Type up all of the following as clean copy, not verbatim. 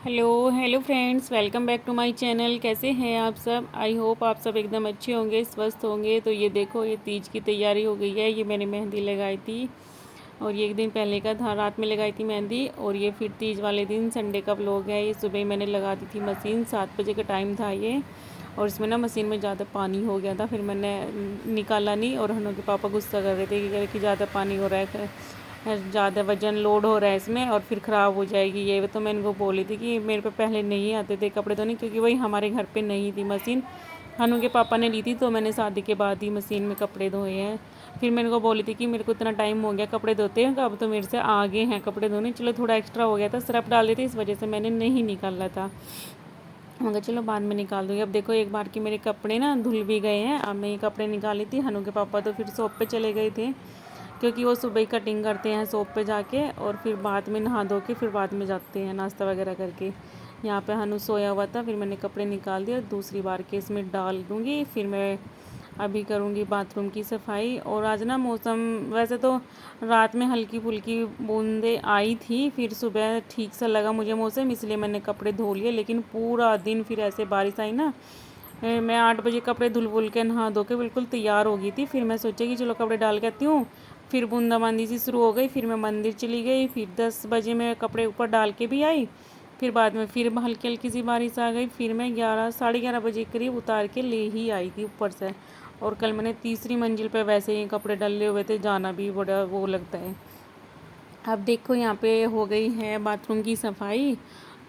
Hello hello friends, welcome back to my channel. कैसे हैं आप सब? आई होप आप सब एकदम अच्छे होंगे, स्वस्थ होंगे। तो ये देखो, ये तीज की तैयारी हो गई है। ये मैंने मेहंदी लगाई थी और ये एक दिन पहले का था, रात में लगाई थी मेहंदी। और ये फिर तीज वाले दिन संडे का व्लॉग है। ये सुबह ही मैंने लगा दी थी मशीन, 7 बजे का टाइम था ये। और इसमें ना मशीन में ज़्यादा पानी हो गया था, फिर मैंने निकाला नहीं। और हम लोग के पापा गुस्सा कर रहे थे कि ज़्यादा पानी हो रहा है, ज़्यादा वजन लोड हो रहा है इसमें और फिर ख़राब हो जाएगी। ये तो मैंने वो बोली थी कि मेरे पे पहले नहीं आते थे कपड़े धोने, क्योंकि वही हमारे घर पे नहीं थी मशीन। हनु के पापा ने ली थी, तो मैंने शादी के बाद ही मशीन में कपड़े धोए हैं। फिर मैंने को बोली थी कि मेरे को इतना टाइम हो गया कपड़े धोते हैं, अब तो मेरे से आगे हैं कपड़े धोने। चलो थोड़ा एक्स्ट्रा हो गया था, सरफ डाल देते, इस वजह से मैंने नहीं निकाला था। मगर चलो बाद में निकाल दूँगी। अब देखो, एक बार के मेरे कपड़े ना धुल भी गए हैं। अब मैं ये कपड़े निकाली थी। हनु के पापा तो फिर शॉप पे चले गए थे, क्योंकि वो सुबह ही कटिंग करते हैं शॉप पे जाके, और फिर बाद में नहा धो के फिर बाद में जाते हैं नाश्ता वगैरह करके। यहाँ पे हनु सोया हुआ था, फिर मैंने कपड़े निकाल दिए और दूसरी बार के इसमें डाल दूँगी। फिर मैं अभी करूँगी बाथरूम की सफाई। और आज ना मौसम, वैसे तो रात में हल्की फुल्की बूंदें आई थी, फिर सुबह ठीक सा लगा मुझे मौसम, इसलिए मैंने कपड़े धो लिए। लेकिन पूरा दिन फिर ऐसे बारिश आई ना। मैं 8 बजे कपड़े धुल भुल के नहा धो के बिल्कुल तैयार हो गई थी। फिर मैं सोचा कि चलो कपड़े डाल के आती हूँ। फिर बूंदाबांदी सी शुरू हो गई, फिर मैं मंदिर चली गई। फिर 10 बजे मैं कपड़े ऊपर डाल के भी आई। फिर बाद में फिर हल्की हल्की सी बारिश आ गई। फिर मैं 11 साढ़े 11 बजे करीब उतार के ले ही आई थी ऊपर से। और कल मैंने तीसरी मंजिल पे वैसे ही कपड़े डले हुए थे, जाना भी बड़ा वो लगता है। अब देखो, यहाँ पे हो गई है बाथरूम की सफाई।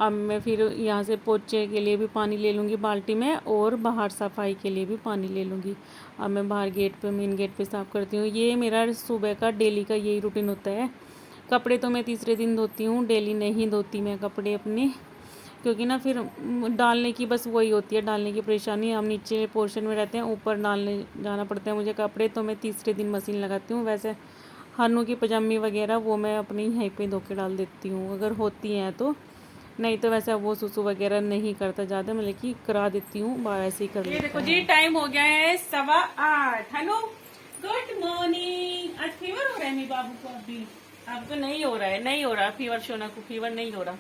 अब मैं फिर यहाँ से पोछे के लिए भी पानी ले लूँगी बाल्टी में, और बाहर सफाई के लिए भी पानी ले लूँगी। अब मैं बाहर गेट पे, मेन गेट पे साफ़ करती हूँ। ये मेरा सुबह का डेली का यही रूटीन होता है। कपड़े तो मैं तीसरे दिन धोती हूँ, डेली नहीं धोती मैं कपड़े अपने, क्योंकि ना फिर डालने की बस वही होती है, डालने की परेशानी। हम नीचे पोर्शन में रहते हैं, ऊपर डालने जाना पड़ता है मुझे कपड़े, तो मैं तीसरे दिन मशीन लगाती हूँ। वैसे हनु की पजामी वगैरह वो मैं अपनी यहीं पे धो के डाल देती हूँ, अगर होती हैं तो। नहीं तो वैसे वो सुसु वगैरह नहीं करता ज़्यादा, मतलब कि करा देती हूँ, ऐसे ही कर लेता है। देखो जी, टाइम हो गया है 8:15। हनु, गुड मॉर्निंग। आज फीवर हो रहा है मेरे बाबू को अभी? अब तो नहीं हो रहा है, नहीं हो रहा फीवर, सोना को फीवर नहीं हो रहा।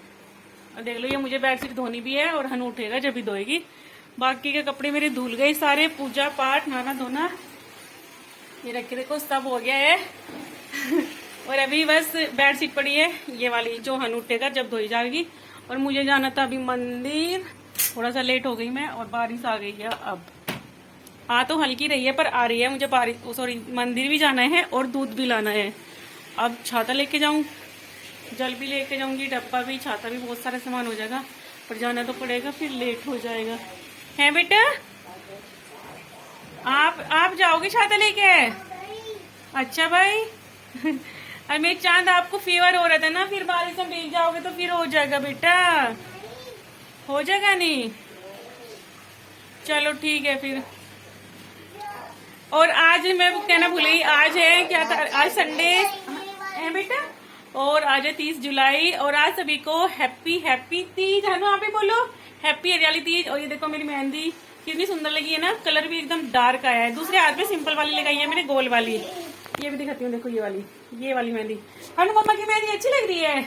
और देख लो, ये मुझे बेडशीट धोनी भी है, और हनु उठेगा जब भी धोएगी। बाकी के कपड़े मेरे धुल गए सारे, पूजा पाठ नहाना धोना ये रखे, देखो सब हो गया है। और अभी बस बेडशीट पड़ी है ये वाली, जो हनु उठेगा जब धोई जाएगी। और मुझे जाना था अभी मंदिर, थोड़ा सा लेट हो गई मैं, और बारिश आ गई है। अब आ तो हल्की रही है, पर आ रही है। मुझे बारिश, सॉरी, मंदिर भी जाना है और दूध भी लाना है। अब छाता लेके जाऊं, जल भी लेके जाऊंगी, डब्बा भी, छाता भी, बहुत सारा सामान हो जाएगा। पर जाना तो पड़ेगा, फिर लेट हो जाएगा। है बेटा, आप जाओगे छाता लेके? अच्छा भाई। अरे मेरे चांद, आपको फीवर हो रहा था ना, फिर बारिश में भीग जाओगे तो फिर हो जाएगा बेटा, हो जाएगा नहीं। चलो ठीक है फिर। और आज मैं कहना भूल गई, आज है क्या था, आज संडे है बेटा, और आज है 30 जुलाई। और आज सभी को हैप्पी हैप्पी तीज है ना, आप ही बोलो हैप्पी हरियाली तीज। और ये देखो मेरी मेहंदी कितनी सुंदर लगी है ना, कलर भी एकदम डार्क आया है। दूसरे हाथ में सिंपल वाली लगाई है मैंने, गोल वाली। ये भी दिखाती हूँ, देखो ये वाली मेहंदी। हनु मम्मा की मेहंदी अच्छी लग रही है।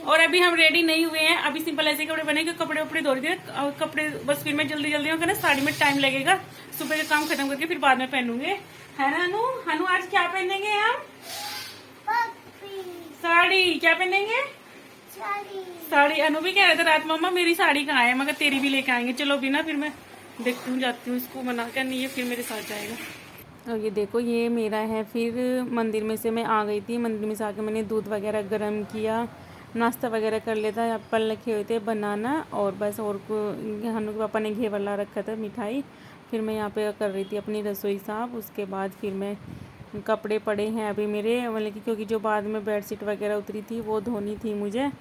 और अभी हम रेडी नहीं हुए हैं, अभी सिंपल ऐसे कपड़े बने, क्योंकि कपड़े उपड़े धो रही थी, और कपड़े बस फिर मैं जल्दी जल्दी होगा ना, साड़ी में टाइम लगेगा। सुबह का काम खत्म करके फिर बाद में पहनूंगे, है ना हनु? हनु आज क्या पहनेंगे हम? साड़ी। क्या पहनेंगे? साड़ी। अनु भी कह रहे थे रात, मम्मा मेरी साड़ी कहाँ है, मगर तेरी भी लेके आएंगे। चलो भी ना, फिर मैं देखती हूँ, जाती हूँ, इसको मना कर नहीं है, फिर मेरे साथ जाएगा। और ये देखो, ये मेरा है। फिर मंदिर में से मैं आ गई थी, मंदिर में से आके मैंने दूध वगैरह गर्म किया, नाश्ता वगैरह कर लेता। एप्पल रखे हुए थे, बनाना, और बस। और हनु के पापा ने घेवर ला रखा था, मिठाई। फिर मैं यहाँ पे कर रही थी अपनी रसोई साफ। उसके बाद फिर मैं, कपड़े पड़े हैं अभी मेरे, मतलब कि क्योंकि जो बाद में बेडशीट वगैरह उतरी थी वो धोनी थी मुझे,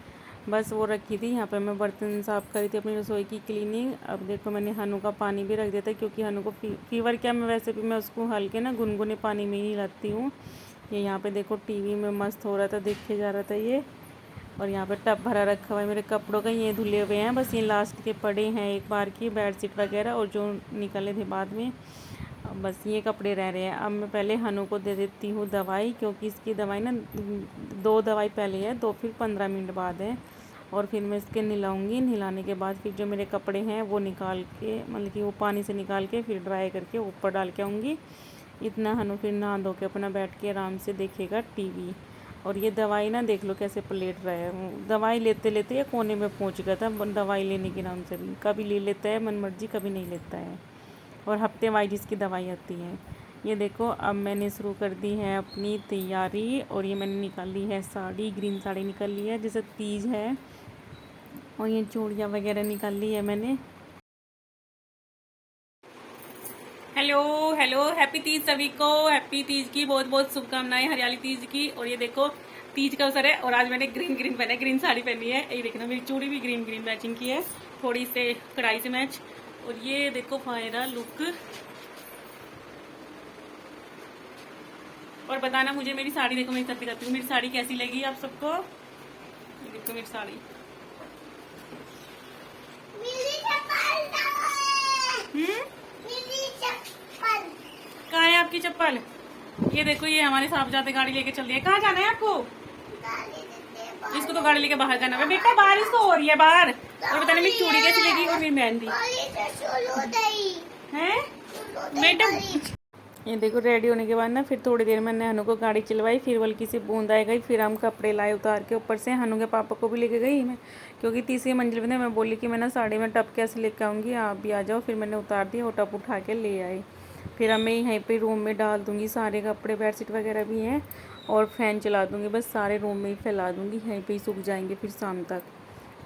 बस वो रखी थी। यहाँ पे मैं बर्तन साफ़ करी थी, अपनी रसोई की क्लीनिंग। अब देखो, मैंने हनु का पानी भी रख दिया था, क्योंकि हनु को फीवर क्या, मैं वैसे भी मैं उसको हल्के ना गुनगुने पानी में ही लाती हूँ। ये यहाँ पे देखो टीवी में मस्त हो रहा था, देखे जा रहा था ये। और यहाँ पे टब भरा रखा हुआ है मेरे कपड़ों का, ये धुले हुए हैं, बस ये लास्ट के पड़े हैं एक बार की बेडशीट वगैरह, और जो निकले थे बाद में। बस ये कपड़े रह रहे हैं। अब मैं पहले हनु को दे देती हूँ दवाई, क्योंकि इसकी दवाई ना, 2 दवाई पहले है, 2 फिर 15 मिनट बाद है। और फिर मैं इसके नहलाऊँगी। नहलाने के बाद फिर जो मेरे कपड़े हैं वो निकाल के, मतलब कि वो पानी से निकाल के फिर ड्राई करके ऊपर डाल के आऊँगी। इतना हनु फिर नहा धो के अपना बैठ के आराम से देखेगा टीवी। और ये दवाई ना देख लो कैसे पलेट रहा है। दवाई लेते लेते ये कोने में पहुंच गया था दवाई लेने के नाम से भी। कभी ले लेता है मन मर्जी, कभी नहीं लेता है। और हफ्ते वाइज इसकी दवाई आती है। ये देखो अब मैंने शुरू कर दी है अपनी तैयारी। और ये मैंने निकाल ली है साड़ी, ग्रीन साड़ी निकाल ली है जैसे तीज है। और ये चूड़ियाँ वगैरह निकाल ली है मैंने। हेलो हेलो, हैप्पी तीज सभी को। हैप्पी तीज की बहुत बहुत शुभकामनाएं, हरियाली तीज की। और ये देखो तीज का अवसर है और आज मैंने ग्रीन ग्रीन पहना है, ग्रीन साड़ी पहनी है। ये देखना मेरी चूड़ी भी ग्रीन ग्रीन मैचिंग की है, थोड़ी से कढ़ाई से मैच। और ये देखो फायरा लुक। और बताना मुझे मेरी साड़ी, देखो मैं सब दिखाती हूँ मेरी साड़ी कैसी लगी आप सबको। ये देखो मेरी साड़ी। कहाँ है आपकी चप्पल? ये देखो ये हमारे साहबजादे गाड़ी लेके चल रही है। कहाँ जाना है आपको? इसको तो गाड़ी लेके बाहर जाना है बेटा, बारिश तो हो रही है बाहर। और बताने मेरी चूड़ी कैसी लगी और मेरी मेहंदी है बेटा। ये देखो रेडी होने के बाद ना फिर थोड़ी देर मैंने हनु को गाड़ी चलवाई, फिर हल्की सी बूंद आ गई, फिर हम कपड़े लाए उतार के ऊपर से। हनु के पापा को भी लेके गई मैं, क्योंकि तीसरी मंजिल पे मैं बोली कि मैं ना साड़ी में टप कैसे लेके आऊँगी, आप भी आ जाओ। फिर मैंने उतार दिया और टप उठा के ले आई। फिर अब मैं यहीं पे रूम में डाल दूँगी सारे कपड़े, बेडशीट वगैरह भी हैं। और फ़ैन चला दूँगी, बस सारे रूम में ही फैला दूँगी, यहीं पर ही सूख जाएंगे फिर शाम तक।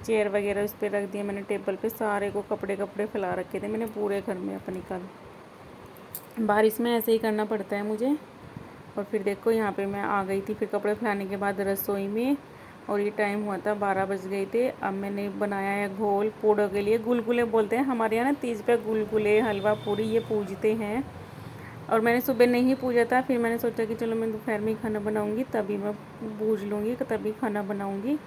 चेयर वगैरह उस पर रख दिए मैंने टेबल पे, सारे को कपड़े कपड़े फैला रखे थे मैंने पूरे घर में अपनी। कल बारिश में ऐसे ही करना पड़ता है मुझे। और फिर देखो यहाँ पे मैं आ गई थी फिर कपड़े फैलाने के बाद रसोई में। और ये टाइम हुआ था 12 बज गए थे। अब मैंने बनाया है घोल पूड़ों के लिए। गुलगुले बोलते हैं हमारे यहाँ ना तीज पे, गुलगुले हलवा पूड़ी ये पूजते हैं। और मैंने सुबह नहीं पूजा था, फिर मैंने सोचा कि चलो मैं दोपहर में ही खाना बनाऊँगी, तभी मैं पूज लूँगी, तभी खाना बनाऊँगी।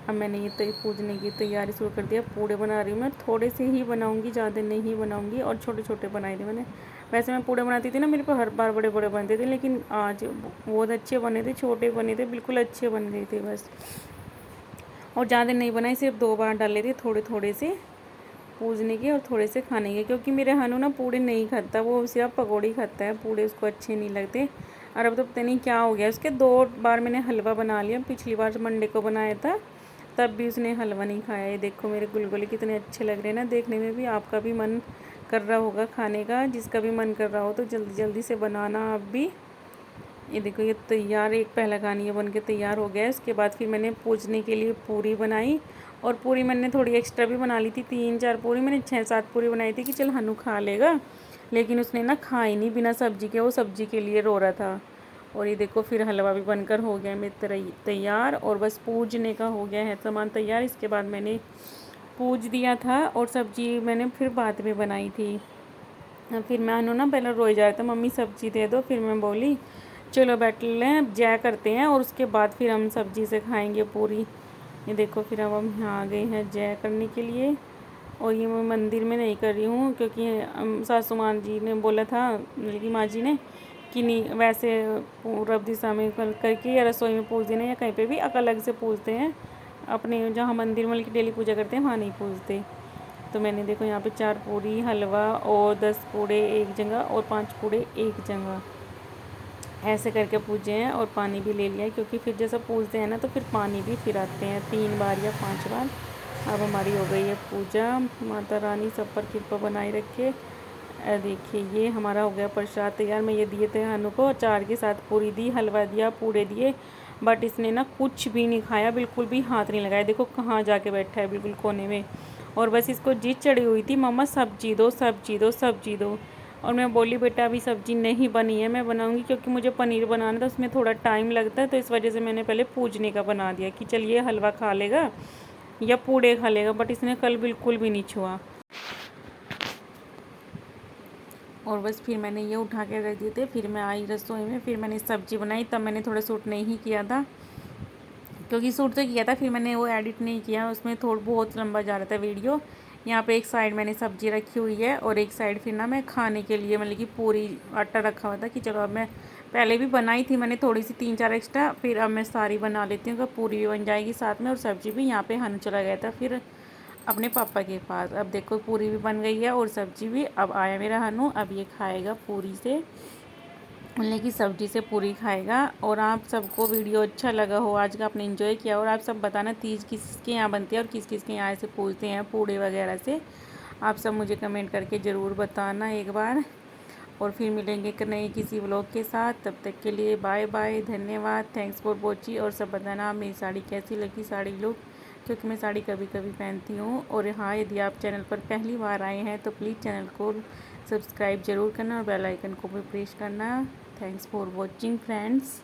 अब मैंने ये पूजने की तैयारी शुरू कर दिया। पूड़े बना रही हूँ मैं, थोड़े से ही बनाऊँगी, ज़्यादा नहीं बनाऊँगी। और छोटे छोटे बनाए थे मैंने। वैसे मैं पूड़े बनाती थी ना, मेरे को हर बार बड़े बड़े बनते थे, लेकिन आज बहुत अच्छे बने थे, छोटे बने थे, बिल्कुल अच्छे बन रहे थे बस। और ज़्यादा नहीं बनाए, सिर्फ 2 बार डाले थे, थोड़े थोड़े से पूजने के और थोड़े से खाने के। क्योंकि मेरे हनु ना पूड़े नहीं खाता, वो सिर्फ पकौड़ी खाता है, पूड़े उसको अच्छे नहीं लगते। और अब तो पता नहीं क्या हो गया उसके। 2 बार मैंने हलवा बना लिया, पिछली बार मंडे को बनाया था तब भी उसने हलवा नहीं खाया। ये देखो मेरे गुलगुले कितने अच्छे लग रहे हैं ना देखने में भी। आपका भी मन कर रहा होगा खाने का, जिसका भी मन कर रहा हो तो जल्दी जल्दी से बनाना आप भी। ये देखो ये तैयार, एक पहला खानी ये बन के तैयार हो गया है। उसके बाद फिर मैंने पूजने के लिए पूरी बनाई। और पूरी मैंने थोड़ी एक्स्ट्रा भी बना ली थी, 3-4 पूरी मैंने 6-7 पूरी बनाई थी कि चल हनु खा लेगा। लेकिन उसने ना खाई नहीं बिना सब्जी के, वो सब्जी के लिए रो रहा था। और ये देखो फिर हलवा भी बनकर हो गया मेरा तैयार। और बस पूजने का हो गया है सामान तैयार। इसके बाद मैंने पूज दिया था और सब्जी मैंने फिर बाद में बनाई थी। फिर मैं ना पहले रोए जा रहा था, मम्मी सब्जी दे दो। फिर मैं बोली चलो बैठ लें, जय करते हैं और उसके बाद फिर हम सब्जी से खाएंगे पूरी। ये देखो फिर अब हम यहाँ आ गए हैं जय करने के लिए। और ये मैं मंदिर में नहीं कर रही हूँ, क्योंकि सासू माँ जी ने बोला था, बल्कि माँ जी ने, कि नहीं वैसे पूरब दिशा में करके या रसोई में पूज देना, या कहीं पे भी अलग से पूजते हैं। अपने जहाँ मंदिर में डेली पूजा करते हैं वहाँ नहीं पूजते। तो मैंने देखो यहाँ पे 4 पूरी हलवा और 10 पूड़े एक जगह और 5 पूड़े एक जगह ऐसे करके पूजे हैं। और पानी भी ले लिया है, क्योंकि फिर जैसा पूजते हैं ना तो फिर पानी भी फिर आते हैं 3 बार या 5 बार। अब हमारी हो गई है पूजा। माता रानी सब पर कृपा बनाए रखे। देखिए ये हमारा हो गया प्रसाद तैयार। मैं ये दिए थे हनु को, अचार के साथ पूरी दी, हलवा दिया, पूड़े दिए। बट इसने ना कुछ भी नहीं खाया, बिल्कुल भी हाथ नहीं लगाया। देखो कहाँ जाके बैठा है बिल्कुल कोने में। और बस इसको जिद चढ़ी हुई थी, मम्मा सब्जी दो सब्जी दो सब्जी दो। और मैं बोली बेटा अभी सब्जी नहीं बनी है, मैं बनाऊंगी, क्योंकि मुझे पनीर बनाना था, उसमें थोड़ा टाइम लगता है। तो इस वजह से मैंने पहले पूजने का बना दिया कि चलिए हलवा खा लेगा या पूड़े खा लेगा। बट इसने कल बिल्कुल भी नहीं छुआ। और बस फिर मैंने ये उठा के रख दिए थे। फिर मैं आई रसोई में, फिर मैंने सब्ज़ी बनाई। तब मैंने थोड़ा शूट नहीं किया था, क्योंकि शूट तो किया था, फिर मैंने वो एडिट नहीं किया, उसमें थोड़ा बहुत लंबा जा रहा था वीडियो। यहाँ पे एक साइड मैंने सब्ज़ी रखी हुई है और एक साइड फिर ना मैं खाने के लिए, मतलब कि पूरी आटा रखा हुआ था कि चलो अब मैं पहले भी बनाई थी मैंने थोड़ी सी 3-4 एक्स्ट्रा, फिर अब मैं सारी बना लेती हूँ। पूरी भी बन जाएगी साथ में और सब्ज़ी भी। यहाँ पे हनु चला गया था फिर अपने पापा के पास। अब देखो पूरी भी बन गई है और सब्ज़ी भी। अब आया मेरा हनु, अब ये खाएगा पूरी से, मतलब कि सब्ज़ी से पूरी खाएगा। और आप सबको वीडियो अच्छा लगा हो, आज का आपने एंजॉय किया, और आप सब बताना तीज किसके यहाँ बनती है और किस किस के यहाँ से पूछते हैं पूड़े वगैरह से। आप सब मुझे कमेंट करके ज़रूर बताना एक बार। और फिर मिलेंगे एक नए किसी व्लॉग के साथ। तब तक के लिए बाय बाय, धन्यवाद, थैंक्स फॉर वॉचिंग। और सब बताना मेरी साड़ी कैसी लगी, साड़ी लुक, क्योंकि मैं साड़ी कभी कभी पहनती हूँ। और हाँ, यदि आप चैनल पर पहली बार आए हैं तो प्लीज़ चैनल को सब्सक्राइब ज़रूर करना और बेल आइकन को भी प्रेस करना। Thanks for watching friends.